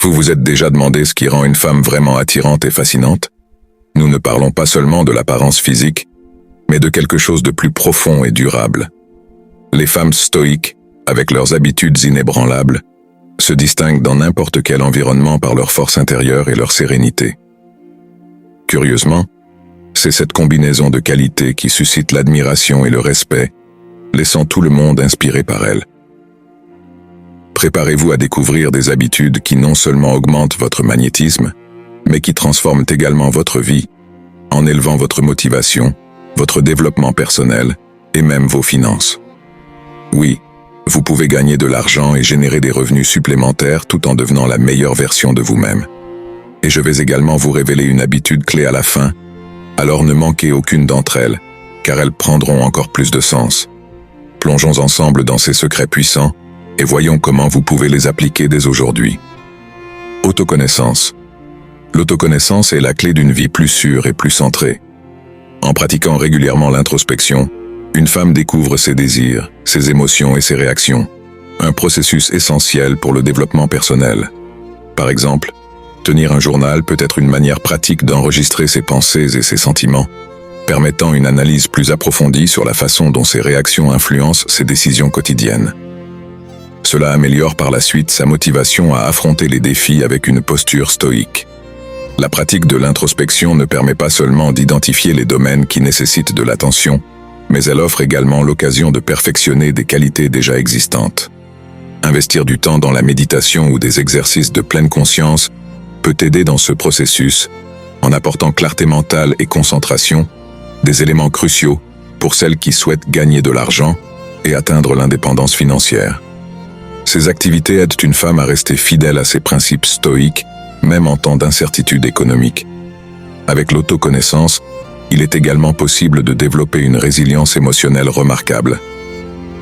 Vous vous êtes déjà demandé ce qui rend une femme vraiment attirante et fascinante? Nous ne parlons pas seulement de l'apparence physique, mais de quelque chose de plus profond et durable. Les femmes stoïques, avec leurs habitudes inébranlables, se distinguent dans n'importe quel environnement par leur force intérieure et leur sérénité. Curieusement, c'est cette combinaison de qualités qui suscite l'admiration et le respect, laissant tout le monde inspiré par elles. Préparez-vous à découvrir des habitudes qui non seulement augmentent votre magnétisme, mais qui transforment également votre vie, en élevant votre motivation, votre développement personnel et même vos finances. Oui, vous pouvez gagner de l'argent et générer des revenus supplémentaires tout en devenant la meilleure version de vous-même. Et je vais également vous révéler une habitude clé à la fin, alors ne manquez aucune d'entre elles, car elles prendront encore plus de sens. Plongeons ensemble dans ces secrets puissants et voyons comment vous pouvez les appliquer dès aujourd'hui. Autoconnaissance. L'autoconnaissance est la clé d'une vie plus sûre et plus centrée. En pratiquant régulièrement l'introspection, une femme découvre ses désirs, ses émotions et ses réactions, un processus essentiel pour le développement personnel. Par exemple, tenir un journal peut être une manière pratique d'enregistrer ses pensées et ses sentiments, permettant une analyse plus approfondie sur la façon dont ses réactions influencent ses décisions quotidiennes. Cela améliore par la suite sa motivation à affronter les défis avec une posture stoïque. La pratique de l'introspection ne permet pas seulement d'identifier les domaines qui nécessitent de l'attention, mais elle offre également l'occasion de perfectionner des qualités déjà existantes. Investir du temps dans la méditation ou des exercices de pleine conscience peut aider dans ce processus, en apportant clarté mentale et concentration, des éléments cruciaux pour celles qui souhaitent gagner de l'argent et atteindre l'indépendance financière. Ces activités aident une femme à rester fidèle à ses principes stoïques, même en temps d'incertitude économique. Avec l'autoconnaissance, il est également possible de développer une résilience émotionnelle remarquable.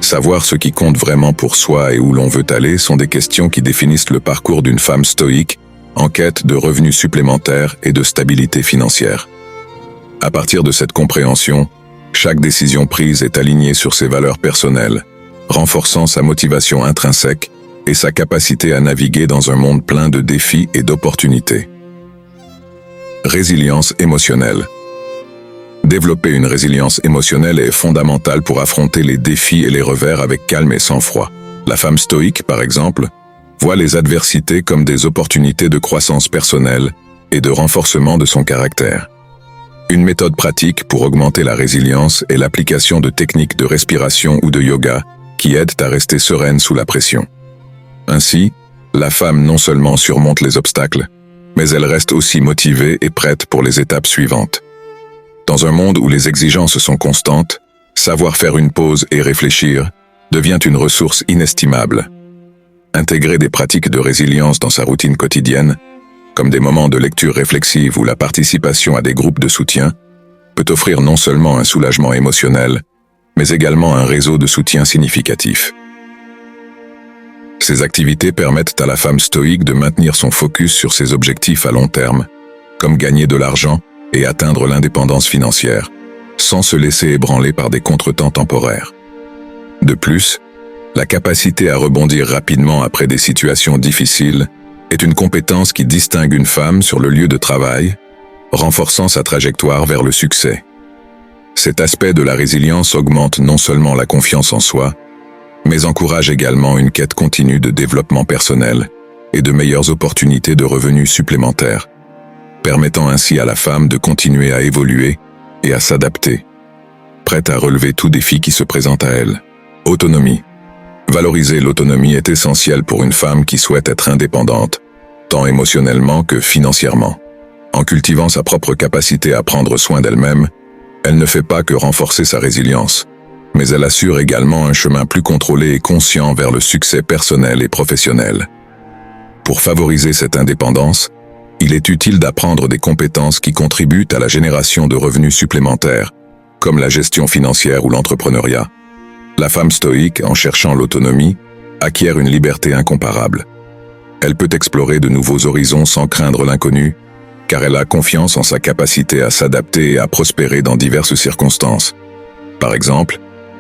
Savoir ce qui compte vraiment pour soi et où l'on veut aller sont des questions qui définissent le parcours d'une femme stoïque en quête de revenus supplémentaires et de stabilité financière. À partir de cette compréhension, chaque décision prise est alignée sur ses valeurs personnelles, renforçant sa motivation intrinsèque et sa capacité à naviguer dans un monde plein de défis et d'opportunités. Résilience émotionnelle. Développer une résilience émotionnelle est fondamental pour affronter les défis et les revers avec calme et sang-froid. La femme stoïque, par exemple, voit les adversités comme des opportunités de croissance personnelle et de renforcement de son caractère. Une méthode pratique pour augmenter la résilience est l'application de techniques de respiration ou de yoga qui aident à rester sereine sous la pression. Ainsi, la femme non seulement surmonte les obstacles, mais elle reste aussi motivée et prête pour les étapes suivantes. Dans un monde où les exigences sont constantes, savoir faire une pause et réfléchir devient une ressource inestimable. Intégrer des pratiques de résilience dans sa routine quotidienne, comme des moments de lecture réflexive ou la participation à des groupes de soutien, peut offrir non seulement un soulagement émotionnel, mais également un réseau de soutien significatif. Ces activités permettent à la femme stoïque de maintenir son focus sur ses objectifs à long terme, comme gagner de l'argent et atteindre l'indépendance financière, sans se laisser ébranler par des contretemps temporaires. De plus, la capacité à rebondir rapidement après des situations difficiles est une compétence qui distingue une femme sur le lieu de travail, renforçant sa trajectoire vers le succès. Cet aspect de la résilience augmente non seulement la confiance en soi, mais encourage également une quête continue de développement personnel et de meilleures opportunités de revenus supplémentaires, permettant ainsi à la femme de continuer à évoluer et à s'adapter, prête à relever tout défi qui se présente à elle. Autonomie. Valoriser l'autonomie est essentiel pour une femme qui souhaite être indépendante, tant émotionnellement que financièrement. En cultivant sa propre capacité à prendre soin d'elle-même, elle ne fait pas que renforcer sa résilience, mais elle assure également un chemin plus contrôlé et conscient vers le succès personnel et professionnel. Pour favoriser cette indépendance, il est utile d'apprendre des compétences qui contribuent à la génération de revenus supplémentaires, comme la gestion financière ou l'entrepreneuriat. La femme stoïque, en cherchant l'autonomie, acquiert une liberté incomparable. Elle peut explorer de nouveaux horizons sans craindre l'inconnu, car elle a confiance en sa capacité à s'adapter et à prospérer dans diverses circonstances. Par exemple,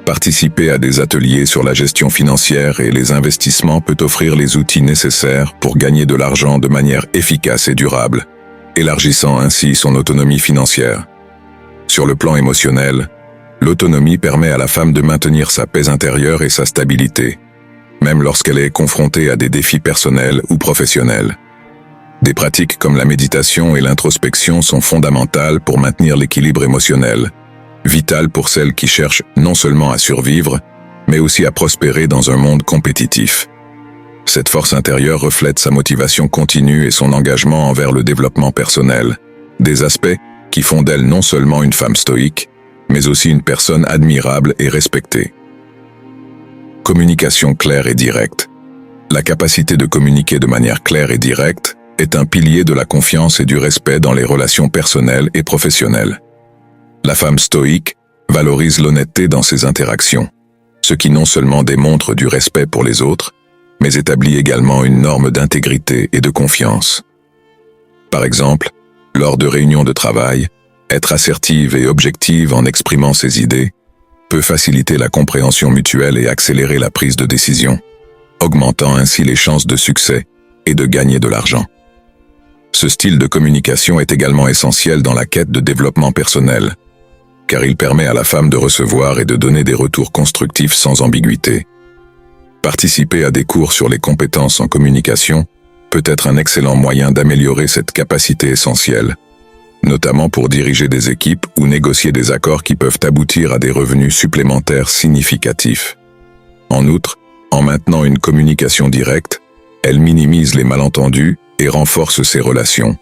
Participer à des ateliers sur la gestion financière et les investissements peut offrir les outils nécessaires pour gagner de l'argent de manière efficace et durable, élargissant ainsi son autonomie financière. Sur le plan émotionnel, l'autonomie permet à la femme de maintenir sa paix intérieure et sa stabilité, même lorsqu'elle est confrontée à des défis personnels ou professionnels. Des pratiques comme la méditation et l'introspection sont fondamentales pour maintenir l'équilibre émotionnel, vital pour celles qui cherchent non seulement à survivre, mais aussi à prospérer dans un monde compétitif. Cette force intérieure reflète sa motivation continue et son engagement envers le développement personnel, des aspects qui font d'elle non seulement une femme stoïque, mais aussi une personne admirable et respectée. Communication claire et directe. La capacité de communiquer de manière claire et directe est un pilier de la confiance et du respect dans les relations personnelles et professionnelles. La femme stoïque valorise l'honnêteté dans ses interactions, ce qui non seulement démontre du respect pour les autres, mais établit également une norme d'intégrité et de confiance. Par exemple, lors de réunions de travail, être assertive et objective en exprimant ses idées peut faciliter la compréhension mutuelle et accélérer la prise de décision, augmentant ainsi les chances de succès et de gagner de l'argent. Ce style de communication est également essentiel dans la quête de développement personnel, car il permet à la femme de recevoir et de donner des retours constructifs sans ambiguïté. Participer à des cours sur les compétences en communication peut être un excellent moyen d'améliorer cette capacité essentielle, notamment pour diriger des équipes ou négocier des accords qui peuvent aboutir à des revenus supplémentaires significatifs. En outre, en maintenant une communication directe, elle minimise les malentendus et renforce ses relations,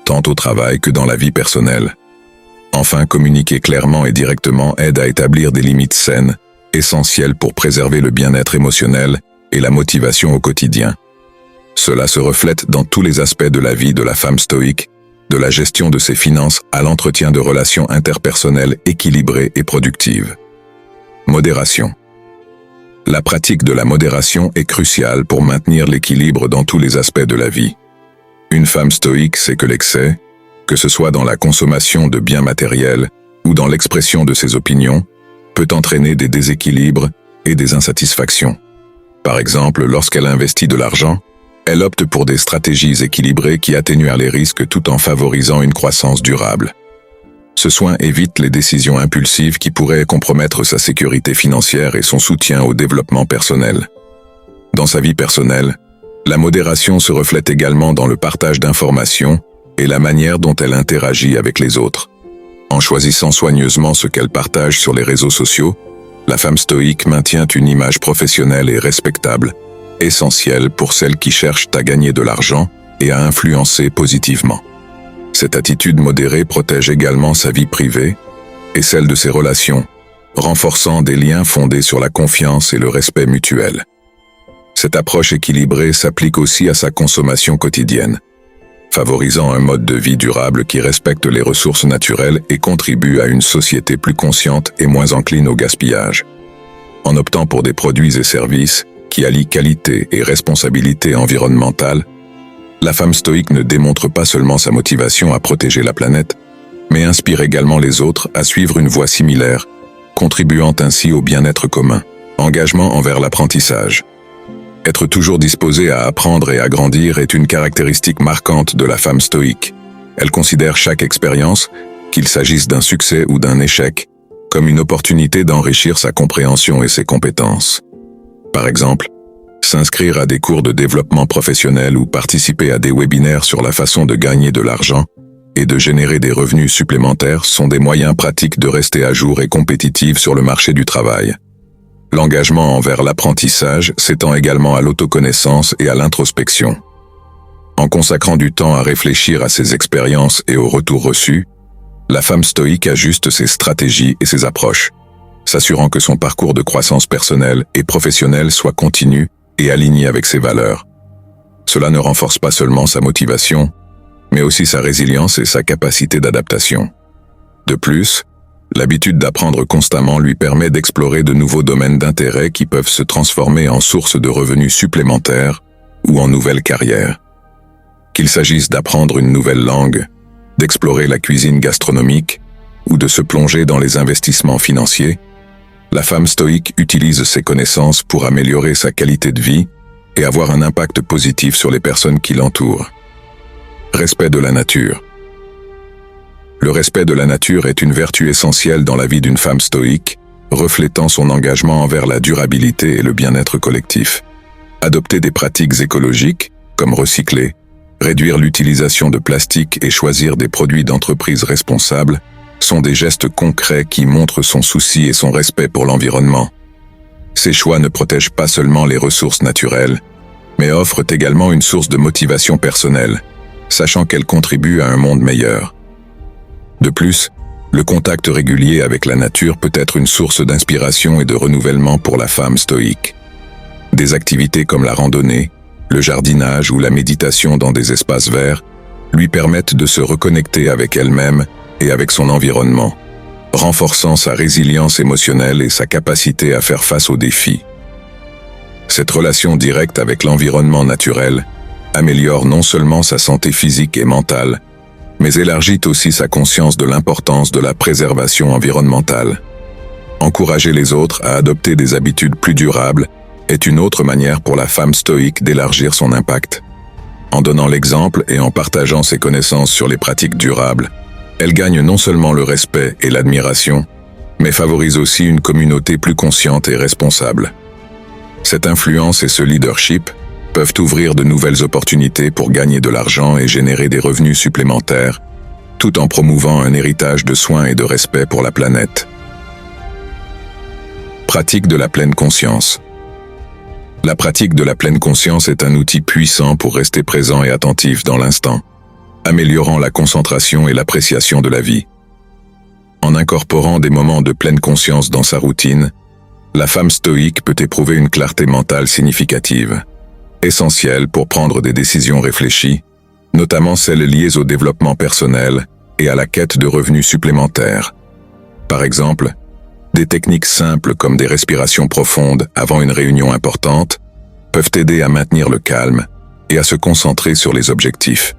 tant au travail que dans la vie personnelle. Enfin, communiquer clairement et directement aide à établir des limites saines, essentielles pour préserver le bien-être émotionnel et la motivation au quotidien. Cela se reflète dans tous les aspects de la vie de la femme stoïque, de la gestion de ses finances à l'entretien de relations interpersonnelles équilibrées et productives. Modération. La pratique de la modération est cruciale pour maintenir l'équilibre dans tous les aspects de la vie. Une femme stoïque sait que l'excès, que ce soit dans la consommation de biens matériels ou dans l'expression de ses opinions, peut entraîner des déséquilibres et des insatisfactions. Par exemple, lorsqu'elle investit de l'argent, elle opte pour des stratégies équilibrées qui atténuent les risques tout en favorisant une croissance durable. Ce soin évite les décisions impulsives qui pourraient compromettre sa sécurité financière et son soutien au développement personnel. Dans sa vie personnelle, la modération se reflète également dans le partage d'informations et la manière dont elle interagit avec les autres. En choisissant soigneusement ce qu'elle partage sur les réseaux sociaux, la femme stoïque maintient une image professionnelle et respectable, essentielle pour celles qui cherchent à gagner de l'argent et à influencer positivement. Cette attitude modérée protège également sa vie privée et celle de ses relations, renforçant des liens fondés sur la confiance et le respect mutuel. Cette approche équilibrée s'applique aussi à sa consommation quotidienne, favorisant un mode de vie durable qui respecte les ressources naturelles et contribue à une société plus consciente et moins encline au gaspillage. En optant pour des produits et services qui allient qualité et responsabilité environnementale, la femme stoïque ne démontre pas seulement sa motivation à protéger la planète, mais inspire également les autres à suivre une voie similaire, contribuant ainsi au bien-être commun. Engagement envers l'apprentissage. Être toujours disposé à apprendre et à grandir est une caractéristique marquante de la femme stoïque. Elle considère chaque expérience, qu'il s'agisse d'un succès ou d'un échec, comme une opportunité d'enrichir sa compréhension et ses compétences. Par exemple, s'inscrire à des cours de développement professionnel ou participer à des webinaires sur la façon de gagner de l'argent et de générer des revenus supplémentaires sont des moyens pratiques de rester à jour et compétitive sur le marché du travail. L'engagement envers l'apprentissage s'étend également à l'autoconnaissance et à l'introspection. En consacrant du temps à réfléchir à ses expériences et aux retours reçus, la femme stoïque ajuste ses stratégies et ses approches, s'assurant que son parcours de croissance personnelle et professionnelle soit continu et aligné avec ses valeurs. Cela ne renforce pas seulement sa motivation, mais aussi sa résilience et sa capacité d'adaptation. De plus, l'habitude d'apprendre constamment lui permet d'explorer de nouveaux domaines d'intérêt qui peuvent se transformer en source de revenus supplémentaires ou en nouvelles carrières. Qu'il s'agisse d'apprendre une nouvelle langue, d'explorer la cuisine gastronomique ou de se plonger dans les investissements financiers, La femme stoïque utilise ses connaissances pour améliorer sa qualité de vie et avoir un impact positif sur les personnes qui l'entourent. Respect de la nature. Le respect de la nature est une vertu essentielle dans la vie d'une femme stoïque, reflétant son engagement envers la durabilité et le bien-être collectif. Adopter des pratiques écologiques, comme recycler, réduire l'utilisation de plastique et choisir des produits d'entreprises responsables, sont des gestes concrets qui montrent son souci et son respect pour l'environnement. Ces choix ne protègent pas seulement les ressources naturelles, mais offrent également une source de motivation personnelle, sachant qu'elles contribuent à un monde meilleur. De plus, le contact régulier avec la nature peut être une source d'inspiration et de renouvellement pour la femme stoïque. Des activités comme la randonnée, le jardinage ou la méditation dans des espaces verts lui permettent de se reconnecter avec elle-même et avec son environnement, renforçant sa résilience émotionnelle et sa capacité à faire face aux défis. Cette relation directe avec l'environnement naturel améliore non seulement sa santé physique et mentale, mais élargit aussi sa conscience de l'importance de la préservation environnementale. Encourager les autres à adopter des habitudes plus durables est une autre manière pour la femme stoïque d'élargir son impact. En donnant l'exemple et en partageant ses connaissances sur les pratiques durables, elle gagne non seulement le respect et l'admiration, mais favorise aussi une communauté plus consciente et responsable. Cette influence et ce leadership peuvent ouvrir de nouvelles opportunités pour gagner de l'argent et générer des revenus supplémentaires, tout en promouvant un héritage de soins et de respect pour la planète. Pratique de la pleine conscience. La pratique de la pleine conscience est un outil puissant pour rester présent et attentif dans l'instant, améliorant la concentration et l'appréciation de la vie. En incorporant des moments de pleine conscience dans sa routine, la femme stoïque peut éprouver une clarté mentale significative, essentielle pour prendre des décisions réfléchies, notamment celles liées au développement personnel et à la quête de revenus supplémentaires. Par exemple, des techniques simples comme des respirations profondes avant une réunion importante peuvent aider à maintenir le calme et à se concentrer sur les objectifs.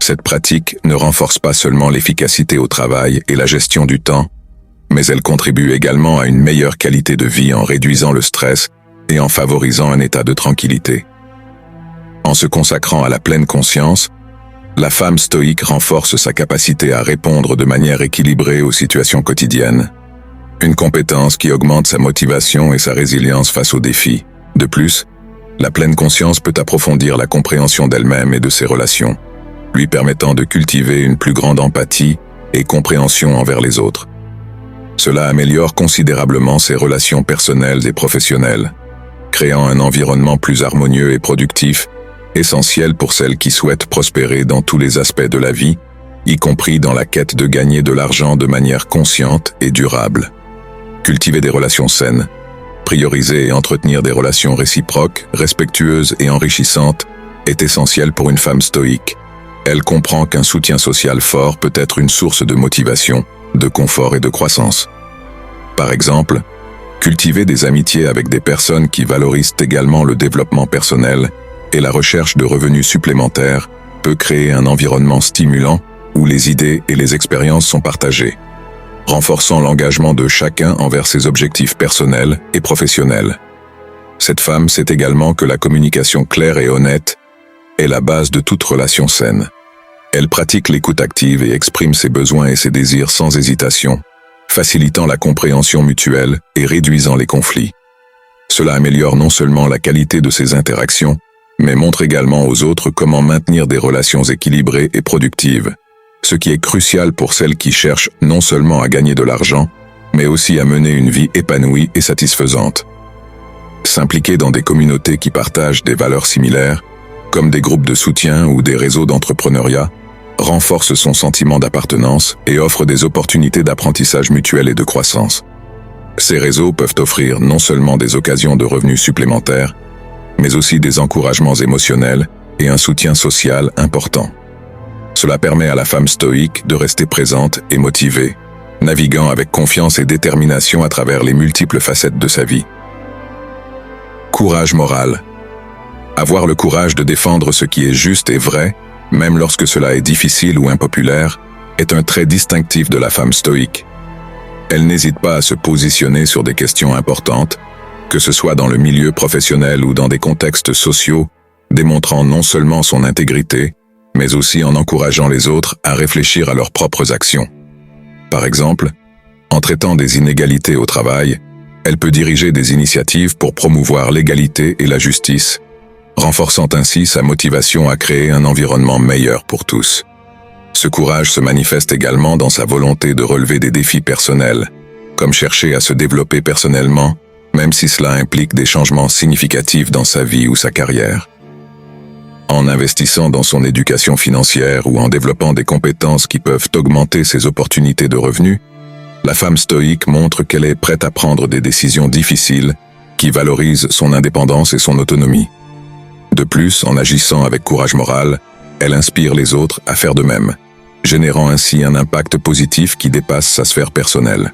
Cette pratique ne renforce pas seulement l'efficacité au travail et la gestion du temps, mais elle contribue également à une meilleure qualité de vie en réduisant le stress et en favorisant un état de tranquillité. En se consacrant à la pleine conscience, la femme stoïque renforce sa capacité à répondre de manière équilibrée aux situations quotidiennes, une compétence qui augmente sa motivation et sa résilience face aux défis. De plus, la pleine conscience peut approfondir la compréhension d'elle-même et de ses relations, lui permettant de cultiver une plus grande empathie et compréhension envers les autres. Cela améliore considérablement ses relations personnelles et professionnelles, créant un environnement plus harmonieux et productif, essentiel pour celles qui souhaitent prospérer dans tous les aspects de la vie, y compris dans la quête de gagner de l'argent de manière consciente et durable. Cultiver des relations saines, prioriser et entretenir des relations réciproques, respectueuses et enrichissantes est essentiel pour une femme stoïque. Elle comprend qu'un soutien social fort peut être une source de motivation, de confort et de croissance. Par exemple, cultiver des amitiés avec des personnes qui valorisent également le développement personnel et la recherche de revenus supplémentaires peut créer un environnement stimulant où les idées et les expériences sont partagées, renforçant l'engagement de chacun envers ses objectifs personnels et professionnels. Cette femme sait également que la communication claire et honnête est la base de toute relation saine. Elle pratique l'écoute active et exprime ses besoins et ses désirs sans hésitation, facilitant la compréhension mutuelle et réduisant les conflits. Cela améliore non seulement la qualité de ses interactions, mais montre également aux autres comment maintenir des relations équilibrées et productives, ce qui est crucial pour celles qui cherchent non seulement à gagner de l'argent, mais aussi à mener une vie épanouie et satisfaisante. S'impliquer dans des communautés qui partagent des valeurs similaires, comme des groupes de soutien ou des réseaux d'entrepreneuriat, renforce son sentiment d'appartenance et offre des opportunités d'apprentissage mutuel et de croissance. Ces réseaux peuvent offrir non seulement des occasions de revenus supplémentaires, mais aussi des encouragements émotionnels et un soutien social important. Cela permet à la femme stoïque de rester présente et motivée, naviguant avec confiance et détermination à travers les multiples facettes de sa vie. Courage moral. Avoir le courage de défendre ce qui est juste et vrai, même lorsque cela est difficile ou impopulaire, est un trait distinctif de la femme stoïque. Elle n'hésite pas à se positionner sur des questions importantes, que ce soit dans le milieu professionnel ou dans des contextes sociaux, démontrant non seulement son intégrité, mais aussi en encourageant les autres à réfléchir à leurs propres actions. Par exemple, en traitant des inégalités au travail, elle peut diriger des initiatives pour promouvoir l'égalité et la justice, renforçant ainsi sa motivation à créer un environnement meilleur pour tous. Ce courage se manifeste également dans sa volonté de relever des défis personnels, comme chercher à se développer personnellement, même si cela implique des changements significatifs dans sa vie ou sa carrière. En investissant dans son éducation financière ou en développant des compétences qui peuvent augmenter ses opportunités de revenus, la femme stoïque montre qu'elle est prête à prendre des décisions difficiles qui valorisent son indépendance et son autonomie. De plus, en agissant avec courage moral, elle inspire les autres à faire de même, générant ainsi un impact positif qui dépasse sa sphère personnelle.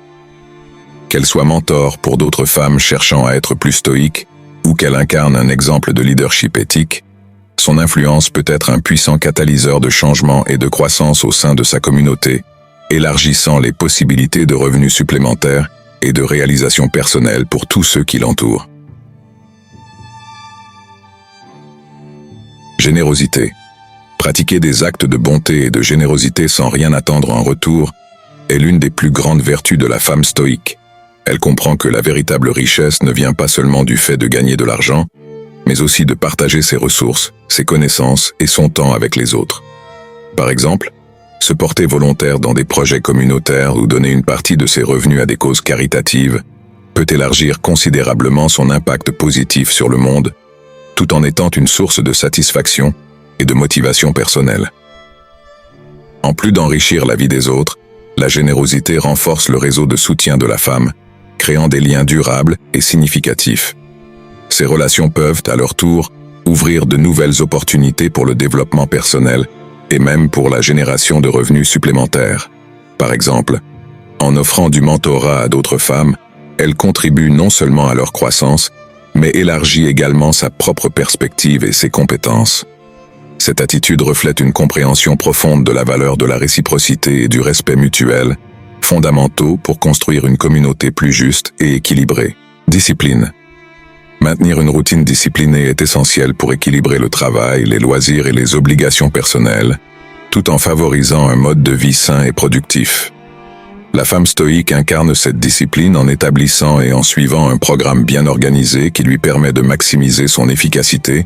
Qu'elle soit mentor pour d'autres femmes cherchant à être plus stoïques, ou qu'elle incarne un exemple de leadership éthique, son influence peut être un puissant catalyseur de changement et de croissance au sein de sa communauté, élargissant les possibilités de revenus supplémentaires et de réalisation personnelle pour tous ceux qui l'entourent. Générosité. Pratiquer des actes de bonté et de générosité sans rien attendre en retour est l'une des plus grandes vertus de la femme stoïque. Elle comprend que la véritable richesse ne vient pas seulement du fait de gagner de l'argent, mais aussi de partager ses ressources, ses connaissances et son temps avec les autres. Par exemple, se porter volontaire dans des projets communautaires ou donner une partie de ses revenus à des causes caritatives peut élargir considérablement son impact positif sur le monde, tout en étant une source de satisfaction et de motivation personnelle. En plus d'enrichir la vie des autres, la générosité renforce le réseau de soutien de la femme, créant des liens durables et significatifs. Ces relations peuvent, à leur tour, ouvrir de nouvelles opportunités pour le développement personnel et même pour la génération de revenus supplémentaires. Par exemple, en offrant du mentorat à d'autres femmes, elle contribue non seulement à leur croissance, mais élargit également sa propre perspective et ses compétences. Cette attitude reflète une compréhension profonde de la valeur de la réciprocité et du respect mutuel, fondamentaux pour construire une communauté plus juste et équilibrée. Discipline. Maintenir une routine disciplinée est essentiel pour équilibrer le travail, les loisirs et les obligations personnelles, tout en favorisant un mode de vie sain et productif. La femme stoïque incarne cette discipline en établissant et en suivant un programme bien organisé qui lui permet de maximiser son efficacité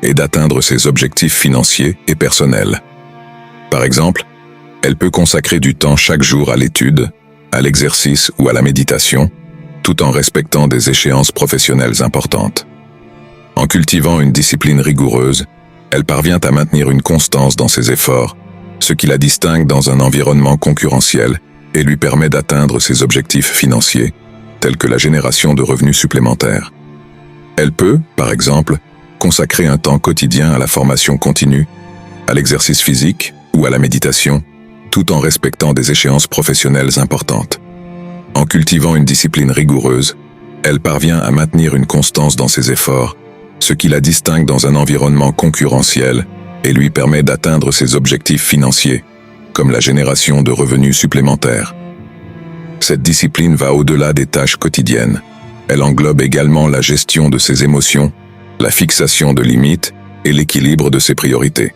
et d'atteindre ses objectifs financiers et personnels. Par exemple, elle peut consacrer du temps chaque jour à l'étude, à l'exercice ou à la méditation, tout en respectant des échéances professionnelles importantes. En cultivant une discipline rigoureuse, elle parvient à maintenir une constance dans ses efforts, ce qui la distingue dans un environnement concurrentiel et lui permet d'atteindre ses objectifs financiers, tels que la génération de revenus supplémentaires. Elle peut, par exemple, consacrer un temps quotidien à la formation continue, à l'exercice physique ou à la méditation, tout en respectant des échéances professionnelles importantes. En cultivant une discipline rigoureuse, elle parvient à maintenir une constance dans ses efforts, ce qui la distingue dans un environnement concurrentiel et lui permet d'atteindre ses objectifs financiers, comme la génération de revenus supplémentaires. Cette discipline va au-delà des tâches quotidiennes. Elle englobe également la gestion de ses émotions, la fixation de limites et l'équilibre de ses priorités.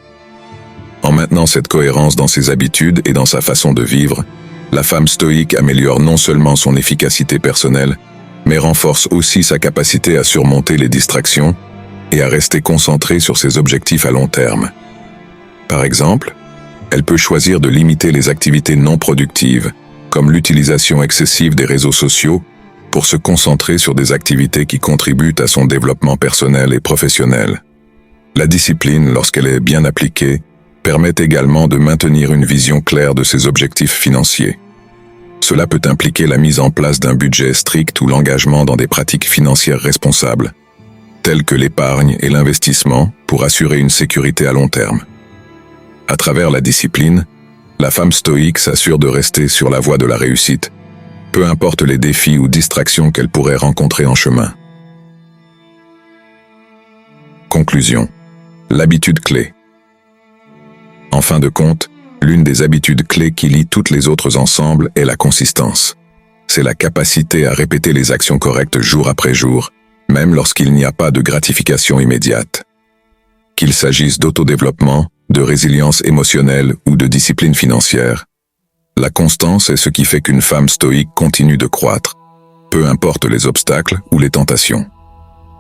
En maintenant cette cohérence dans ses habitudes et dans sa façon de vivre, la femme stoïque améliore non seulement son efficacité personnelle, mais renforce aussi sa capacité à surmonter les distractions et à rester concentrée sur ses objectifs à long terme. Par exemple, elle peut choisir de limiter les activités non productives, comme l'utilisation excessive des réseaux sociaux, pour se concentrer sur des activités qui contribuent à son développement personnel et professionnel. La discipline, lorsqu'elle est bien appliquée, permet également de maintenir une vision claire de ses objectifs financiers. Cela peut impliquer la mise en place d'un budget strict ou l'engagement dans des pratiques financières responsables, telles que l'épargne et l'investissement, pour assurer une sécurité à long terme. À travers la discipline, la femme stoïque s'assure de rester sur la voie de la réussite, peu importe les défis ou distractions qu'elle pourrait rencontrer en chemin. Conclusion. L'habitude clé. En fin de compte, l'une des habitudes clés qui lient toutes les autres ensemble est la consistance. c'est la capacité à répéter les actions correctes jour après jour, même lorsqu'il n'y a pas de gratification immédiate. Qu'il s'agisse d'autodéveloppement, de résilience émotionnelle ou de discipline financière, la constance est ce qui fait qu'une femme stoïque continue de croître, peu importe les obstacles ou les tentations.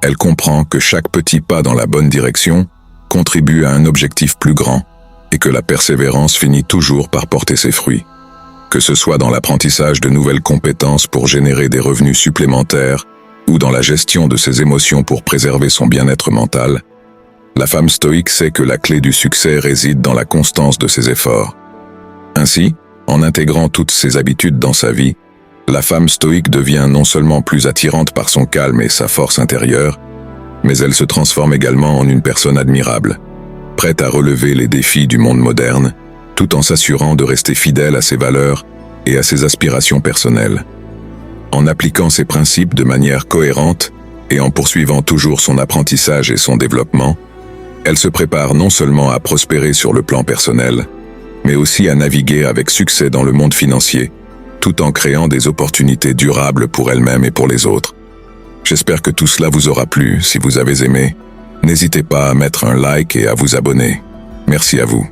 Elle comprend que chaque petit pas dans la bonne direction contribue à un objectif plus grand et que la persévérance finit toujours par porter ses fruits. Que ce soit dans l'apprentissage de nouvelles compétences pour générer des revenus supplémentaires ou dans la gestion de ses émotions pour préserver son bien-être mental, la femme stoïque sait que la clé du succès réside dans la constance de ses efforts. Ainsi, en intégrant toutes ces habitudes dans sa vie, la femme stoïque devient non seulement plus attirante par son calme et sa force intérieure, mais elle se transforme également en une personne admirable, prête à relever les défis du monde moderne, tout en s'assurant de rester fidèle à ses valeurs et à ses aspirations personnelles. En appliquant ces principes de manière cohérente et en poursuivant toujours son apprentissage et son développement, elle se prépare non seulement à prospérer sur le plan personnel, mais aussi à naviguer avec succès dans le monde financier, tout en créant des opportunités durables pour elle-même et pour les autres. J'espère que tout cela vous aura plu. Si vous avez aimé, n'hésitez pas à mettre un like et à vous abonner. Merci à vous.